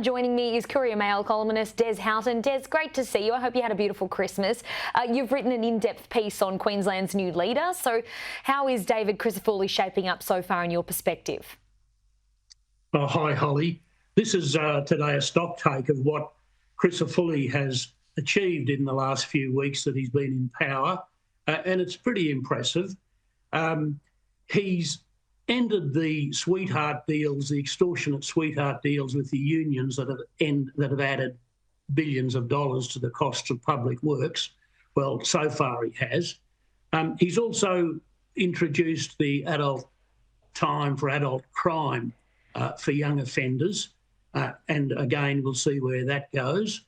Joining me is Courier Mail columnist Des Houghton. Des, great to see you. I hope you had a beautiful Christmas. You've written an in-depth piece on Queensland's new leader. So how is David Crisafulli shaping up so far in your perspective? Oh, hi, Holly. This is today a stock take of what Crisafulli has achieved in the last few weeks that he's been in power, and it's pretty impressive. He's ended the sweetheart deals, the extortionate sweetheart deals with the unions that have added billions of dollars to the costs of public works. Well, so far he has. He's also introduced the adult time for adult crime for young offenders, and again, we'll see where that goes.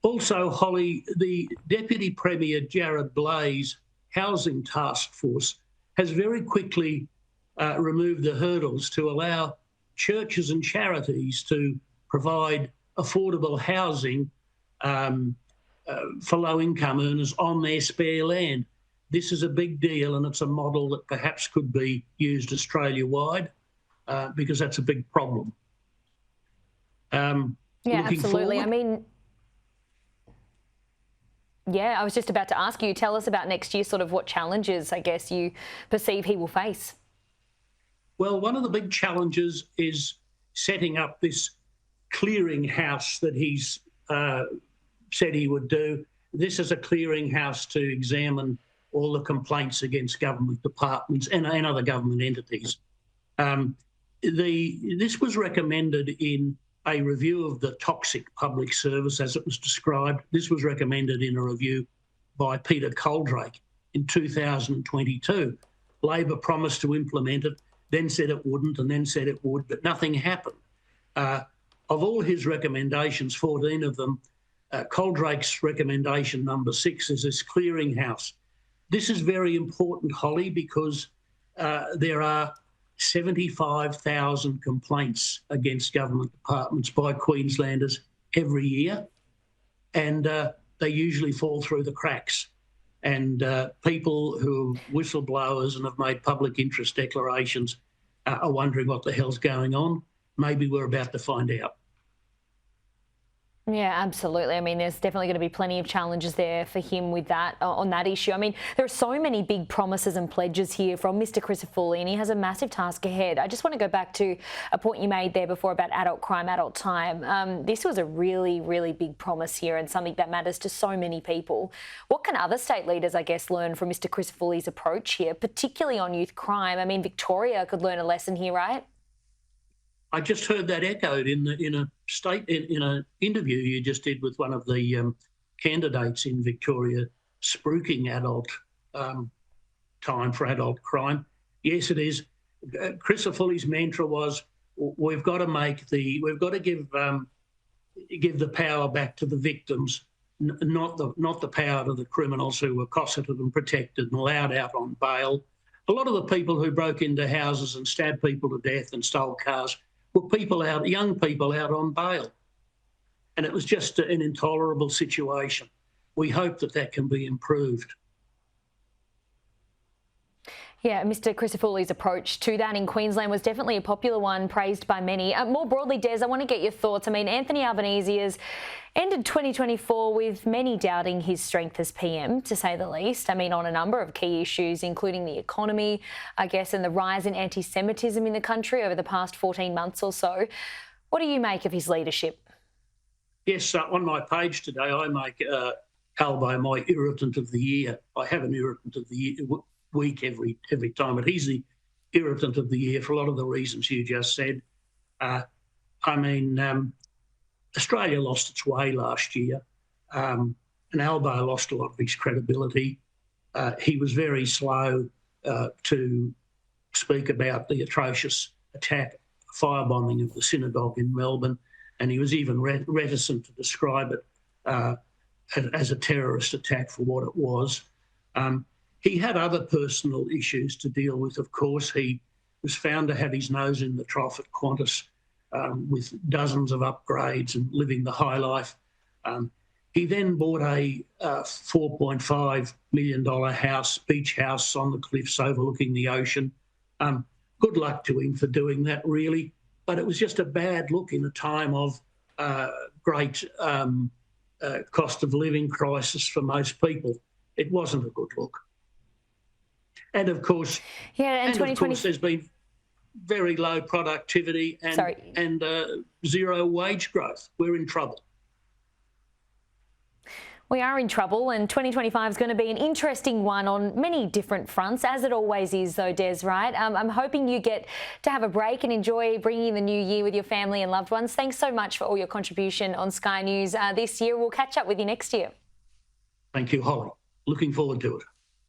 Also, Holly, the Deputy Premier Jared Blai's Housing Task Force has very quickly removed the hurdles to allow churches and charities to provide affordable housing for low-income earners on their spare land. This is a big deal, and it's a model that perhaps could be used Australia-wide because that's a big problem. Yeah, absolutely. Forward, I was just about to ask you, tell us about next year, sort of what challenges, I guess, you perceive he will face. Well, one of the big challenges is setting up this clearinghouse that he's said he would do. This is a clearinghouse to examine all the complaints against government departments and other government entities. This was recommended in a review of the toxic public service, as it was described. This was recommended in a review by Peter Coldrake in 2022. Labor promised to implement it, then said it wouldn't, and then said it would, but nothing happened. Of all his recommendations, 14 of them, Coldrake's recommendation number 6 is this clearinghouse. This is very important, Holly, because there are 75,000 complaints against government departments by Queenslanders every year, and they usually fall through the cracks. And people who are whistleblowers and have made public interest declarations are wondering what the hell's going on. Maybe we're about to find out. Yeah, absolutely. I mean, there's definitely going to be plenty of challenges there for him with that, on that issue. I mean, there are so many big promises and pledges here from Mr. Crisafulli, and he has a massive task ahead. I just want to go back to a point you made there before about adult crime, adult time. This was a really, really big promise here and something that matters to so many people. What can other state leaders, I guess, learn from Mr. Crisafulli's approach here, particularly on youth crime? I mean, Victoria could learn a lesson here, right? I just heard that echoed in an interview you just did with one of the candidates in Victoria, spruiking adult time for adult crime. Yes, it is. Crisafulli's mantra was, we've got to give the power back to the victims, not the power to the criminals who were cosseted and protected and allowed out on bail. A lot of the people who broke into houses and stabbed people to death and stole cars were young people out on bail. And it was just an intolerable situation. We hope that that can be improved. Yeah, Mr. Crisafulli's approach to that in Queensland was definitely a popular one, praised by many. More broadly, Des, I want to get your thoughts. I mean, Anthony Albanese has ended 2024 with many doubting his strength as PM, to say the least. I mean, on a number of key issues, including the economy, I guess, and the rise in anti-Semitism in the country over the past 14 months or so. What do you make of his leadership? Yes, on my page today, I make Albo my irritant of the year. I have an irritant of the year week every time, but he's the irritant of the year for a lot of the reasons you just said. Australia lost its way last year, and Albo lost a lot of his credibility. He was very slow to speak about the atrocious firebombing of the synagogue in Melbourne, and he was even reticent to describe it as a terrorist attack for what it was. He had other personal issues to deal with, of course. He was found to have his nose in the trough at Qantas with dozens of upgrades and living the high life. He then bought a $4.5 million beach house on the cliffs overlooking the ocean. Good luck to him for doing that, really. but it was just a bad look in a time of great cost of living crisis for most people. It wasn't a good look. And of course, there's been very low productivity and zero wage growth. We're in trouble. We are in trouble, and 2025 is going to be an interesting one on many different fronts, as it always is, though, Des, right? I'm hoping you get to have a break and enjoy bringing in the new year with your family and loved ones. Thanks so much for all your contribution on Sky News this year. We'll catch up with you next year. Thank you, Holly. Looking forward to it.